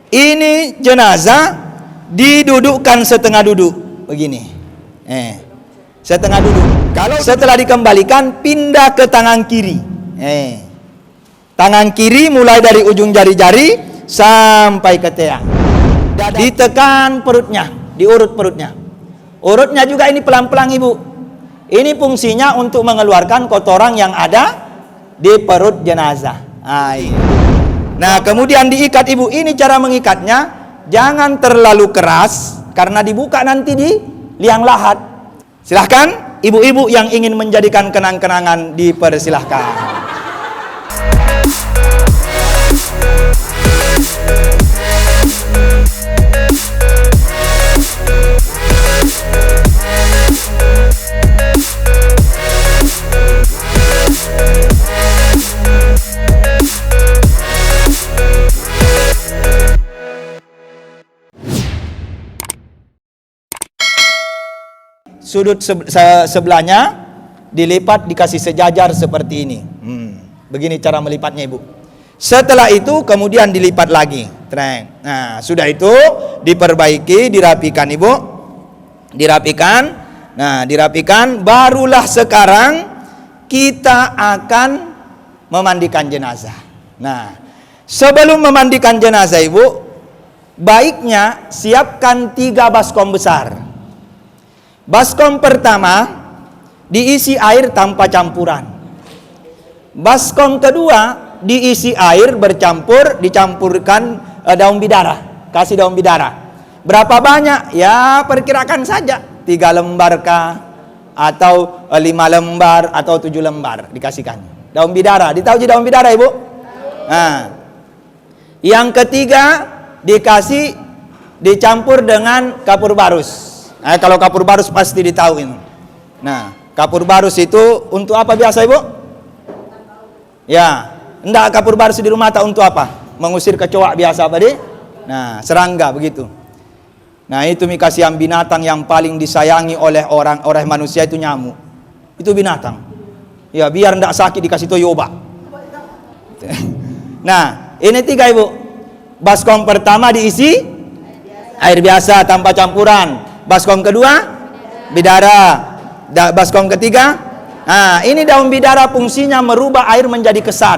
Ini jenazah didudukkan setengah duduk begini. Setengah duduk. Kalau setelah dikembalikan pindah ke tangan kiri. Tangan kiri mulai dari ujung jari-jari sampai ke teang. Ditekan perutnya, diurut perutnya. Urutnya juga ini pelan-pelan ibu. Ini fungsinya untuk mengeluarkan kotoran yang ada di perut jenazah. Nah, kemudian diikat ibu. Ini cara mengikatnya, jangan terlalu keras karena dibuka nanti di liang lahat. Silahkan ibu-ibu yang ingin menjadikan kenang-kenangan dipersilahkan. Sudut sebelahnya dilipat, dikasih sejajar seperti ini. Begini cara melipatnya ibu. Setelah itu kemudian dilipat lagi. Nah, sudah itu diperbaiki, dirapikan ibu. Dirapikan. Nah, dirapikan, barulah sekarang kita akan memandikan jenazah. Nah, sebelum memandikan jenazah ibu, baiknya siapkan 3 baskom besar. Baskom pertama diisi air tanpa campuran. Baskom kedua diisi air bercampur, dicampurkan daun bidara. Kasih daun bidara. Berapa banyak? Ya perkirakan saja 3 lembar kah, atau 5 lembar, atau 7 lembar dikasihkan. Daun bidara. Ditahu daun bidara ibu? Nah, yang ketiga dikasih dicampur dengan kapur barus. Nah, kalau kapur barus pasti ditahu ini. Nah, kapur barus itu untuk apa biasa ibu? Ya, enggak, kapur barus di rumah tak untuk apa? Mengusir kecoak biasa apa deh? Nah, serangga begitu. Nah, itu mikasiam binatang yang paling disayangi oleh orang manusia itu nyamuk. Itu binatang. Ya, biar enggak sakit dikasih toyoba. Nah, ini 3 ibu. Baskom pertama diisi air biasa tanpa campuran. Baskom kedua bidara. Baskom ketiga, nah ini daun bidara fungsinya merubah air menjadi kesat.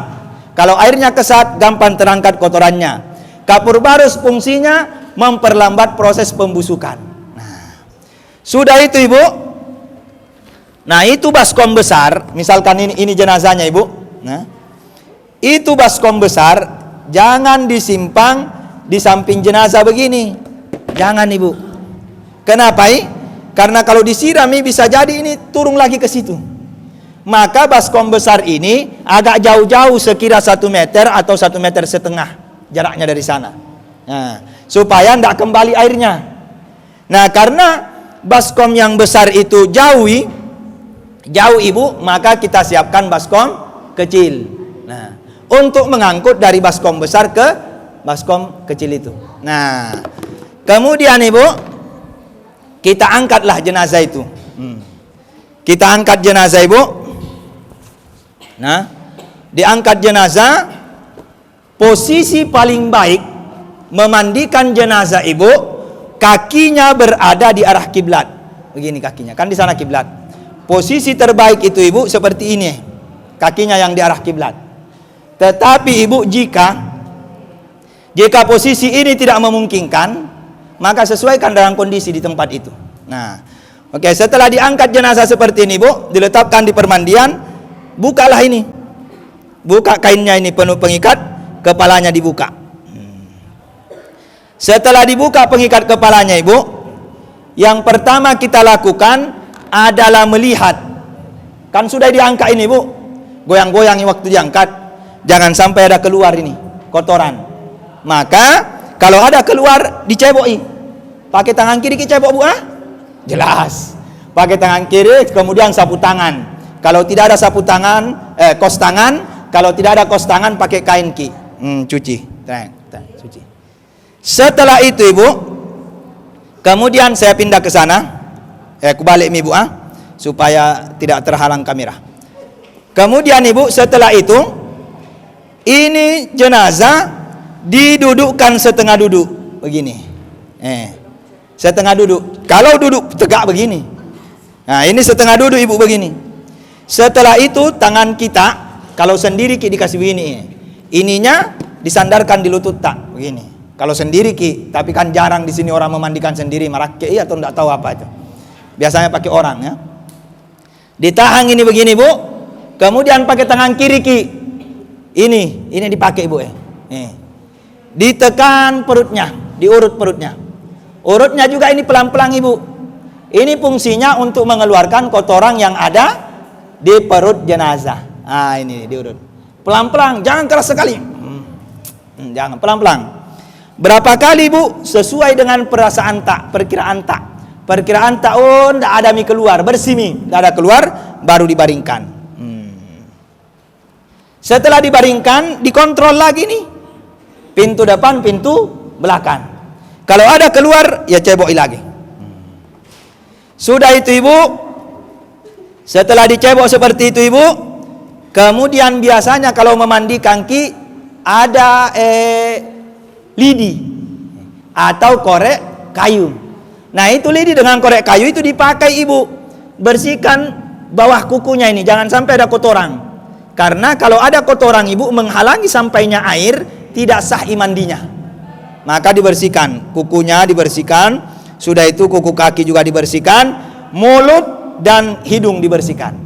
Kalau airnya kesat gampang terangkat kotorannya. Kapur barus fungsinya memperlambat proses pembusukan. Nah, sudah itu ibu. Nah, itu baskom besar. Misalkan ini jenazahnya ibu. Nah, itu baskom besar jangan disimpang di samping jenazah begini. Jangan ibu. Kenapa? Karena kalau disirami bisa jadi ini turun lagi ke situ. Maka baskom besar ini agak jauh-jauh, sekira 1 meter atau 1,5 meter jaraknya dari sana. Nah, supaya tidak kembali airnya. Nah, karena baskom yang besar itu jauh ibu, maka kita siapkan baskom kecil. Nah, untuk mengangkut dari baskom besar ke baskom kecil itu. Nah, kemudian ibu, kita angkatlah jenazah itu. Kita angkat jenazah ibu. Nah, diangkat jenazah. Posisi paling baik memandikan jenazah ibu, kakinya berada di arah kiblat. Begini kakinya, kan di sana kiblat. Posisi terbaik itu ibu seperti ini, kakinya yang di arah kiblat. Tetapi ibu, jika posisi ini tidak memungkinkan, maka sesuaikan dengan kondisi di tempat itu. Nah, oke, setelah diangkat jenazah seperti ini bu, diletakkan di permandian, bukalah ini, buka kainnya ini penuh pengikat, kepalanya dibuka. Setelah dibuka pengikat kepalanya ibu, yang pertama kita lakukan adalah melihat. Kan sudah diangkat ini bu, goyang-goyang waktu diangkat, jangan sampai ada keluar ini kotoran. Maka kalau ada keluar diceboi. Pakai tangan kiri cebok bu, jelas. Pakai tangan kiri, kemudian sapu tangan. Kalau tidak ada sapu tangan, kos tangan. Kalau tidak ada kos tangan, pakai kain ki. Cuci. Cuci. Setelah itu ibu, kemudian saya pindah ke sana. Aku balik ibu, supaya tidak terhalang kamera. Kemudian ibu, setelah itu, ini jenazah didudukkan setengah duduk begini. Setengah duduk. Kalau duduk tegak begini. Nah, ini setengah duduk ibu begini. Setelah itu tangan kita kalau sendiri ki dikasih begini. Ininya disandarkan di lutut tak begini. Kalau sendiri ki, tapi kan jarang di sini orang memandikan sendiri, marake atau enggak tahu apa itu. Biasanya pakai orang ya. Ditahan ini begini bu. Kemudian pakai tangan kiri ki. Ini dipakai ibu Ditekan perutnya, diurut perutnya. Urutnya juga ini pelan-pelan ibu. Ini fungsinya untuk mengeluarkan kotoran yang ada di perut jenazah. Ah ini diurut. Pelan-pelan, jangan keras sekali. Jangan pelan-pelan. Berapa kali bu? Sesuai dengan perasaan tak, perkiraan tak. Perkiraan tak, oh tidak ada mie keluar, bersih mie, tidak ada keluar, baru dibaringkan. Setelah dibaringkan, dikontrol lagi nih. Pintu depan, pintu belakang. Kalau ada keluar, ya ceboi lagi. Sudah itu ibu, setelah dicebok seperti itu ibu, kemudian biasanya kalau memandikan ki ada lidi atau korek kayu. Nah itu lidi dengan korek kayu itu dipakai ibu, bersihkan bawah kukunya ini, jangan sampai ada kotoran. Karena kalau ada kotoran ibu menghalangi sampainya air, tidak sah mandinya. Maka dibersihkan, kukunya dibersihkan, sudah itu kuku kaki juga dibersihkan, mulut dan hidung dibersihkan.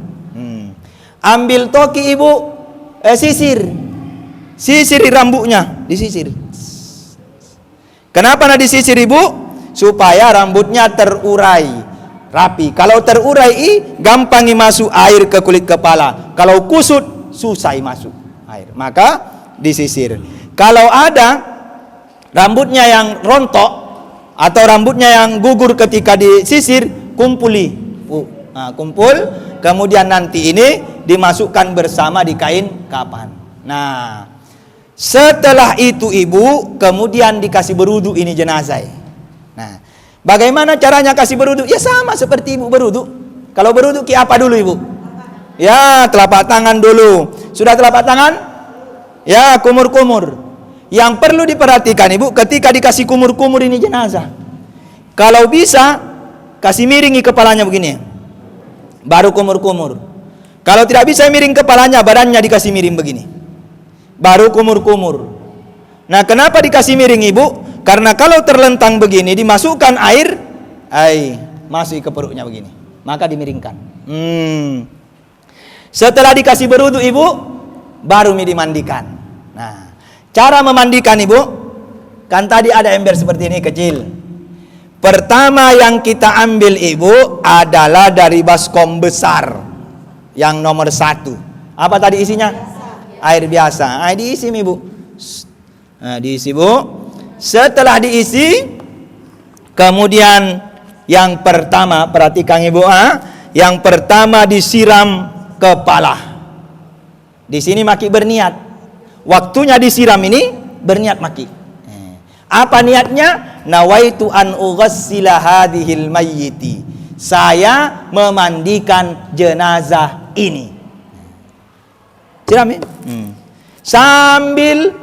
Ambil toki ibu, sisir rambutnya, disisir. Kenapa nak disisir ibu? Supaya rambutnya terurai, rapi. Kalau terurai, gampang masuk air ke kulit kepala. Kalau kusut, susah masuk air. Maka disisir. Kalau ada rambutnya yang rontok atau rambutnya yang gugur ketika disisir, kumpuli. Kumpul, kemudian nanti ini dimasukkan bersama di kain kapan. Nah, setelah itu ibu kemudian dikasih berudu ini jenazah. Nah, bagaimana caranya kasih berudu? Ya sama seperti ibu berudu. Kalau berudu ki apa dulu ibu? Ya, telapak tangan dulu. Sudah telapak tangan? Ya, kumur-kumur. Yang perlu diperhatikan ibu, ketika dikasih kumur-kumur ini jenazah, kalau bisa kasih miringi kepalanya begini, baru kumur-kumur. Kalau tidak bisa miring kepalanya, badannya dikasih miring begini, baru kumur-kumur. Nah kenapa dikasih miring ibu? Karena kalau terlentang begini, dimasukkan air masuk ke perutnya begini, maka dimiringkan. Setelah dikasih berudu ibu, baru dimandikan. Nah, cara memandikan ibu, kan tadi ada ember seperti ini kecil. Pertama yang kita ambil ibu adalah dari baskom besar, yang nomor 1. Apa tadi isinya? Air biasa. Diisi ibu. Diisi bu. Setelah diisi, kemudian yang pertama perhatikan ibu, yang pertama disiram kepala. Di sini maki berniat. Waktunya disiram ini berniat maki. Apa niatnya? Nawaitu an ughassila hadhil mayyiti. Saya memandikan jenazah ini. Siram ya? Sambil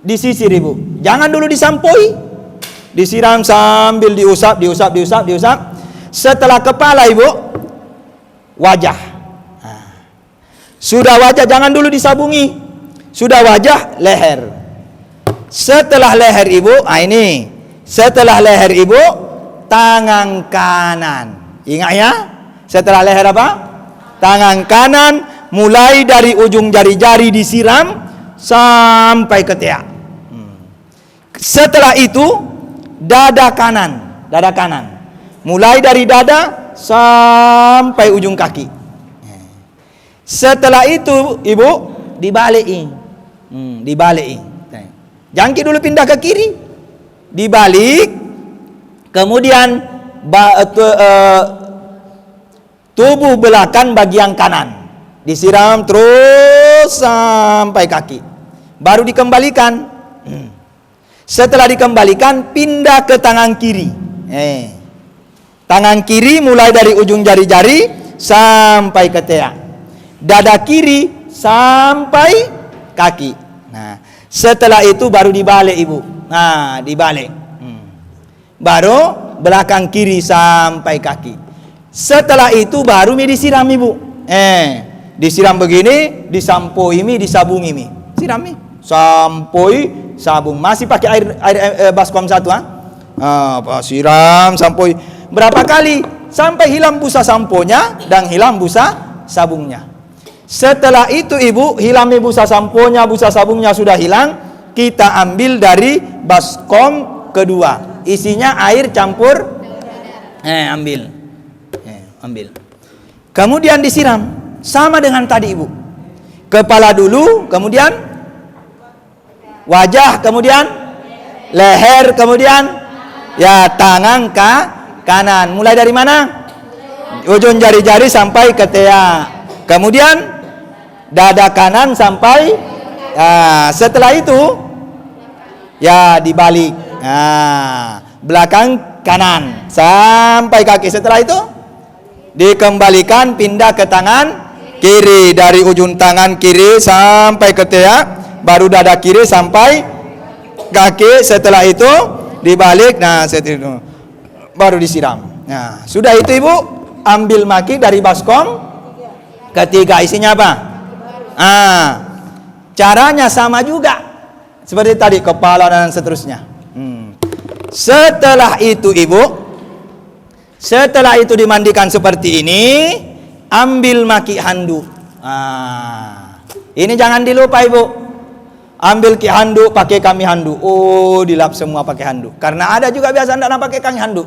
disisir ibu. Jangan dulu disampoi. Disiram sambil diusap. Setelah kepala ibu, wajah. Sudah wajah jangan dulu disabungi. Sudah wajah, leher. Setelah leher ibu, ini. Setelah leher ibu, tangan kanan. Ingat ya? Setelah leher apa? Tangan kanan, mulai dari ujung jari-jari disiram sampai ke teak. Setelah itu, dada kanan. Mulai dari dada sampai ujung kaki. Setelah itu, ibu dibalikin. Jangkit dulu pindah ke kiri, dibalik, kemudian tubuh belakang bagian kanan disiram terus sampai kaki, baru dikembalikan. Setelah dikembalikan, pindah ke tangan kiri. Tangan kiri mulai dari ujung jari-jari sampai ke teak, dada kiri sampai kaki. Nah, Setelah itu baru dibalik ibu. Nah, dibalik. Baru belakang kiri sampai kaki. Setelah itu baru disiram ibu. Disiram begini, disampoi mi, disabungi mi. Siram mi, sampoi, sabung. Masih pakai air baskom 1 siram, sampoi. Berapa kali sampai hilang busa samponya dan hilang busa sabungnya. Setelah itu ibu, hilang busa samponya, busa sabungnya sudah hilang, kita ambil dari baskom kedua. Isinya air campur ambil. Kemudian disiram sama dengan tadi ibu. Kepala dulu, kemudian wajah, kemudian leher, kemudian ya tangan kanan. Mulai dari mana? Ujung jari-jari sampai ke teak. Kemudian dada kanan sampai setelah itu ya dibalik. Belakang kanan sampai kaki. Setelah itu dikembalikan, pindah ke tangan kiri, dari ujung tangan kiri sampai ke teak, baru dada kiri sampai kaki. Setelah itu dibalik, setelah itu baru disiram. Nah, sudah itu ibu ambil maki dari baskom ketiga. Isinya apa? Caranya sama juga seperti tadi, kepala dan seterusnya. Setelah itu ibu, setelah itu dimandikan seperti ini, ambil maki handuk. Ini jangan dilupa ibu. Ambil ki handuk, pakai kami handuk. Dilap semua pakai handuk. Karena ada juga biasa anda nak pakai kami handuk.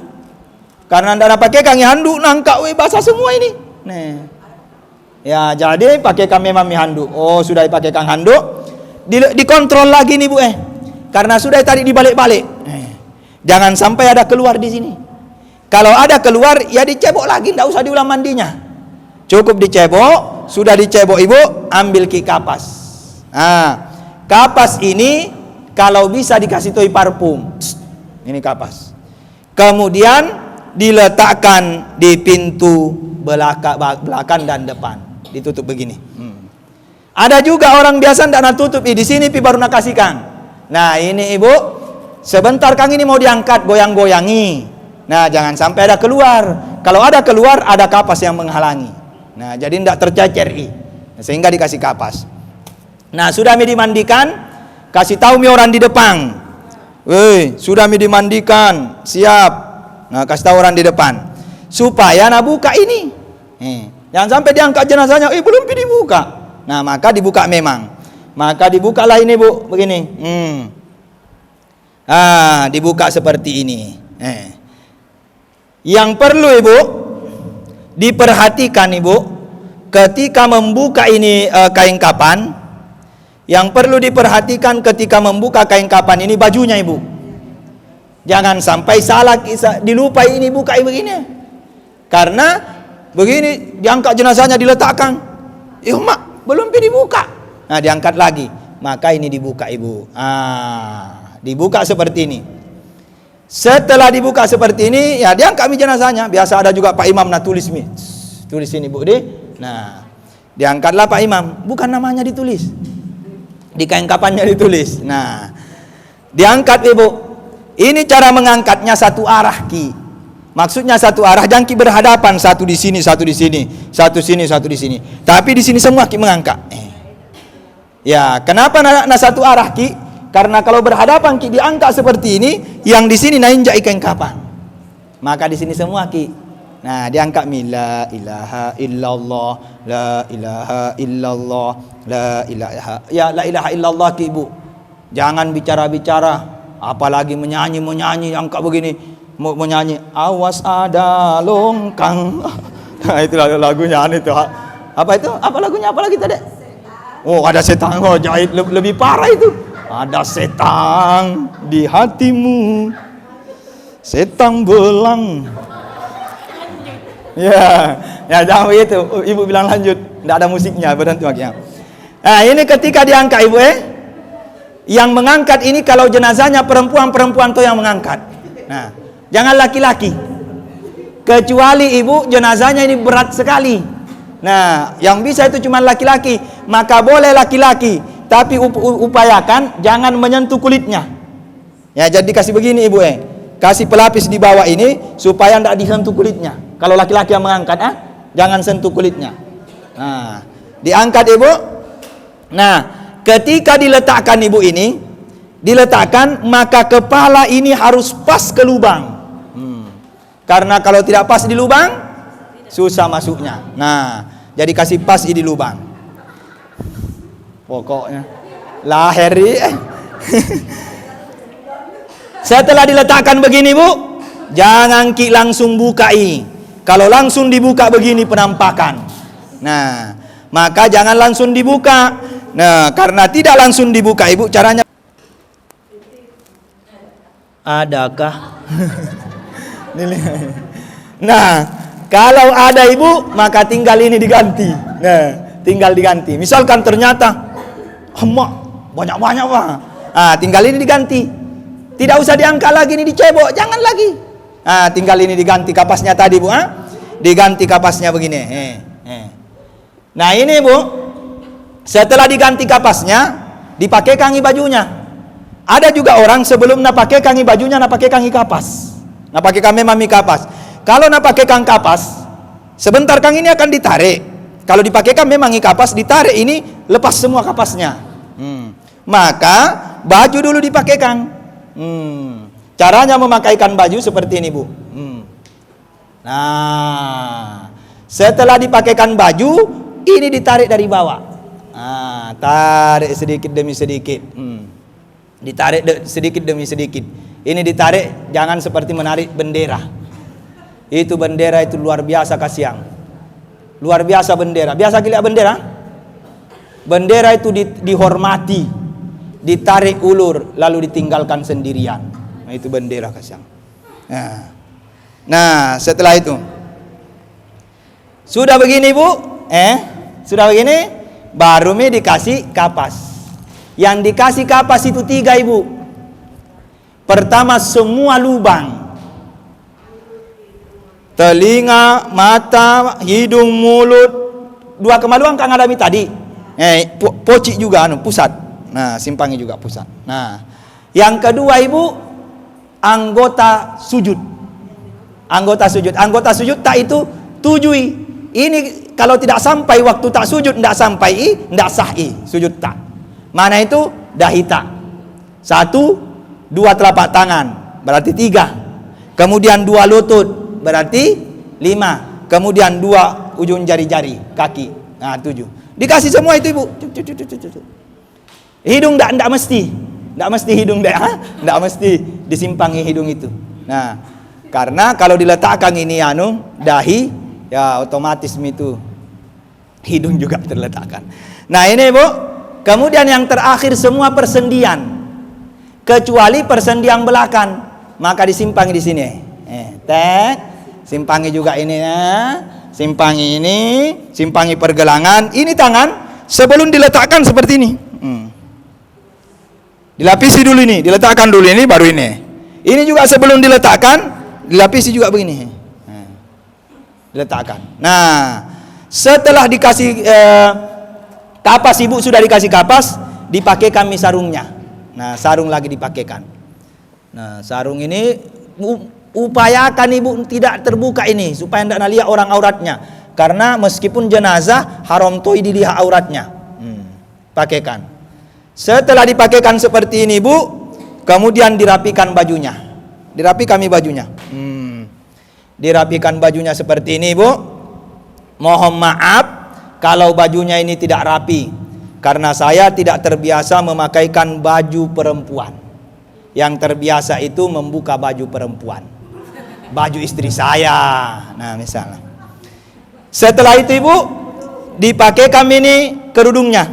Karena anda nak pakai kami handuk, nangkak basah semua ini. Nih. Ya, jadi pakai kami mami handuk. Sudah dipakai kang handuk, dikontrol lagi nih bu. Karena sudah tadi dibalik-balik. Jangan sampai ada keluar di sini. Kalau ada keluar, ya dicebok lagi, tidak usah diulang mandinya. Cukup dicebok. Sudah dicebok ibu, ambil ki kapas. Kapas ini kalau bisa dikasih toy parfum. Ini kapas. Kemudian diletakkan di pintu belakang dan depan. Ditutup begini. Ada juga orang biasa tidak nak tutup di sini, baru nak kasih kang. Nah ini ibu, sebentar kang ini mau diangkat, goyang-goyangi. Nah jangan sampai ada keluar. Kalau ada keluar, ada kapas yang menghalangi. Nah jadi tidak tercecer sehingga dikasih kapas. Nah sudah dimandikan, kasih tahu mi orang di depan. Sudah dimandikan, siap. Nah kasih tahu orang di depan supaya nak buka ini. Jangan sampai diangkat jenazahnya, belum dibuka. Nah maka dibuka memang. Maka dibukalah ini bu, begini. Dibuka seperti ini. Yang perlu ibu diperhatikan ibu, ketika membuka ini kain kapan. Yang perlu diperhatikan ketika membuka kain kapan ini bajunya ibu. Jangan sampai salah, dilupai ini buka begini. Karena begini diangkat jenazahnya, diletakkan. Mak, belum dibuka. Nah, diangkat lagi. Maka ini dibuka ibu. Dibuka seperti ini. Setelah dibuka seperti ini, ya diangkat jenazahnya. Biasa ada juga Pak Imam tulis mi. Tulis ini bu deh. Nah, diangkatlah Pak Imam. Bukan namanya ditulis. Di kain kapannya ditulis. Nah, diangkat ibu. Ini cara mengangkatnya satu arah ki. Maksudnya satu arah, jangan ki berhadapan, satu di sini, satu di sini, satu sini, satu di sini. Tapi di sini semua ki mengangkat. Ya, kenapa nak satu arah ki? Karena kalau berhadapan ki diangkat seperti ini, yang di sini nainjak ikan kapan. Maka di sini semua ki. Nah, diangkat la ilaha illallah, la ilaha illallah, la ilaha. Ya, la ilaha illallah ki ibu. Jangan bicara-bicara, apalagi menyanyi, angkat begini. Mau menyanyi, awas ada longkang. Nah itu lagunya itu. Apa itu? Apa lagunya? Apa lagi tadi? Ada setan. Jahit lebih parah itu. Ada setan di hatimu, setan belang. Ya jangan begitu. Ibu bilang lanjut. Tidak ada musiknya, berhenti makanya. Nah ini ketika diangkat ibu yang mengangkat ini kalau jenazahnya perempuan tuh yang mengangkat. Nah jangan laki-laki. Kecuali ibu jenazahnya ini berat sekali. Nah, yang bisa itu cuma laki-laki. Maka boleh laki-laki. tapi upayakan jangan menyentuh kulitnya. Ya, jadi kasih begini ibu, kasih pelapis di bawah ini supaya tidak disentuh kulitnya. Kalau laki-laki yang mengangkat, jangan sentuh kulitnya. Nah, diangkat ibu. Nah, ketika diletakkan ibu ini, diletakkan, maka kepala ini harus pas ke lubang. Karena kalau tidak pas di lubang, susah masuknya. Nah, jadi kasih pas di lubang. Pokoknya lahir. Setelah diletakkan begini bu, jangan langsung bukai. Kalau langsung dibuka begini penampakan. Nah, maka jangan langsung dibuka. Nah, karena tidak langsung dibuka ibu, caranya adakah? Nah, kalau ada ibu, maka tinggal ini diganti. Nah, tinggal diganti. Misalkan ternyata emak banyak-banyak pak. Tinggal ini diganti. Tidak usah diangkat lagi, ini dicebok, jangan lagi. Tinggal ini diganti kapasnya tadi bu. Diganti kapasnya begini. Nah ini bu, setelah diganti kapasnya, dipakai kangi bajunya. Ada juga orang sebelum nak pakai kangi bajunya, nak pakai kangi kapas. Nak pakai kami mami kapas. Kalau nak pakai kang kapas, sebentar kang ini akan ditarik. Kalau dipakai kang memang kapas, ditarik ini lepas semua kapasnya. Maka baju dulu dipakai kang. Caranya memakaikan baju seperti ini bu. Nah, setelah dipakaikan baju, ini ditarik dari bawah. Tarik sedikit demi sedikit. Ditarik sedikit demi sedikit. Ini ditarik, jangan seperti menarik bendera. Itu bendera itu luar biasa kasiang. Luar biasa bendera. Biasa lihat bendera? Bendera itu dihormati, ditarik ulur, lalu ditinggalkan sendirian. Nah, itu bendera kasiang. Nah, setelah itu sudah begini bu, sudah begini, baru dikasih kapas. Yang dikasih kapas itu 3 ibu. Pertama, semua lubang, telinga, mata, hidung, mulut, 2 kemaluan kang alami tadi. Pocik juga pusat. Nah, simpangi juga pusat. Nah, yang kedua ibu, anggota sujud. Anggota sujud tak itu tujui. Ini kalau tidak sampai waktu tak sujud, tidak sampai tidak sah sujud tak. Mana itu? Dahita. 1, 2 telapak tangan, berarti 3. Kemudian 2 lutut, berarti 5. Kemudian 2 ujung jari-jari kaki. Nah, 7. Dikasih semua itu ibu. Hidung tidak mesti hidung tidak mesti disimpangi hidung itu. Nah, karena kalau diletakkan ini dahi, ya otomatis itu hidung juga terletakkan. Nah ini bu, kemudian yang terakhir semua persendian, kecuali persendian belakang, maka disimpangi di sini. Simpangi juga ini, simpangi ini, simpangi pergelangan. Ini tangan sebelum diletakkan seperti ini. Dilapisi dulu ini, diletakkan dulu ini, baru ini. Ini juga sebelum diletakkan, dilapisi juga begini. Diletakkan. Nah, setelah dikasih kapas, ibu sudah dikasih kapas, dipakaikan sarungnya. Nah, sarung lagi dipakaikan. Nah, sarung ini upayakan ibu tidak terbuka ini supaya tidak lihat orang auratnya. Karena meskipun jenazah haram toy dilihat auratnya. Pakaikan. Setelah dipakaikan seperti ini bu, kemudian dirapikan bajunya. Dirapikan bajunya. Dirapikan bajunya seperti ini bu. Mohon maaf kalau bajunya ini tidak rapi, karena saya tidak terbiasa memakaikan baju perempuan. Yang terbiasa itu membuka baju perempuan, baju istri saya. Nah misalnya, setelah itu ibu dipakaikan ini kerudungnya.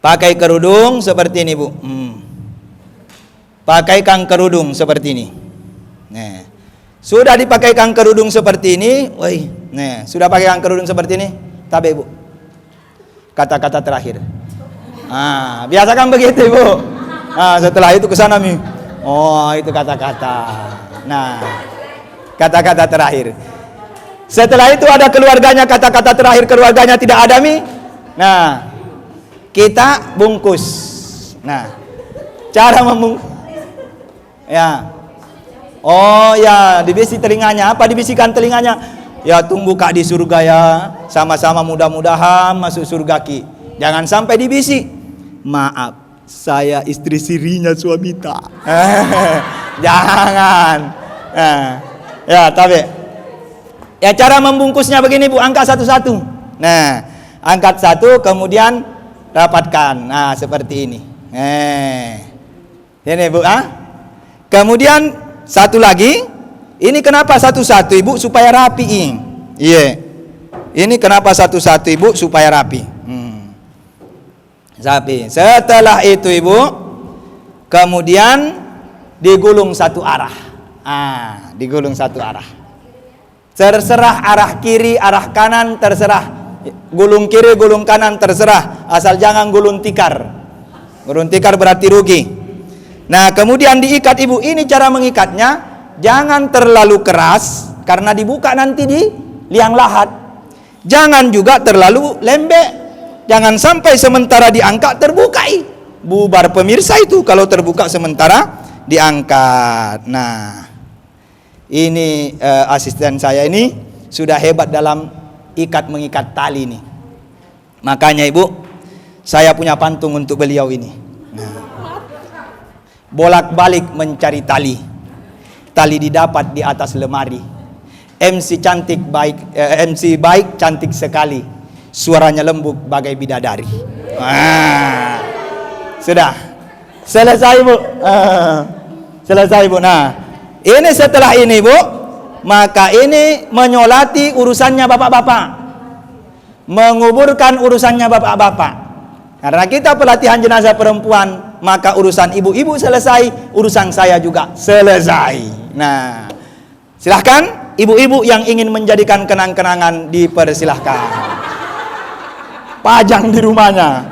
Pakai kerudung seperti ini bu. Pakaikan kerudung seperti ini. Nah, sudah dipakaikan kerudung seperti ini. Nah, sudah pakaikan kerudung seperti ini. Tabe bu. Kata-kata terakhir. Biasakan begitu ibu. Setelah itu kesana mi. Oh itu kata-kata. Nah, kata-kata terakhir. Setelah itu ada keluarganya, kata-kata terakhir keluarganya tidak ada mi. Nah, kita bungkus. Nah, cara membungkus. Ya. Oh ya, dibisi telinganya. Apa dibisikkan telinganya? Ya, tunggu Kak di surga ya. Sama-sama mudah-mudahan masuk surga Ki. Jangan sampai dibisi. Maaf, saya istri sirinya suami tak. Jangan. Ya, tapi ya cara membungkusnya begini Bu, angkat satu-satu. Nah, angkat satu kemudian rapatkan. Nah, seperti ini. Ini Bu, kemudian satu lagi. Ini kenapa satu-satu Ibu? Supaya rapi. Iya. Ini kenapa satu-satu Ibu? Supaya rapi. Rapi. Setelah itu Ibu, kemudian digulung satu arah. Digulung satu arah. Terserah arah kiri, arah kanan, terserah. Gulung kiri, gulung kanan, terserah. Asal jangan gulung tikar. Gulung tikar berarti rugi. Nah, kemudian diikat Ibu. Ini cara mengikatnya. Jangan terlalu keras, karena dibuka nanti di liang lahat. Jangan juga terlalu lembek. Jangan sampai sementara diangkat terbukai. Bubar pemirsa itu kalau terbuka sementara diangkat. Nah, ini asisten saya ini sudah hebat dalam mengikat tali ini. Makanya Ibu, saya punya pantun untuk beliau ini. Nah, bolak-balik mencari tali. Tali didapat di atas lemari. MC baik cantik sekali. Suaranya lembut bagai bidadari. Sudah selesai Bu. Selesai Bu. Nah, ini setelah ini Bu, maka ini menyolati urusannya bapak-bapak, menguburkan urusannya bapak-bapak. Karena kita pelatihan jenazah perempuan, maka urusan ibu-ibu selesai, urusan saya juga selesai. Nah, silahkan ibu-ibu yang ingin menjadikan kenang-kenangan dipersilahkan. Pajang di rumahnya.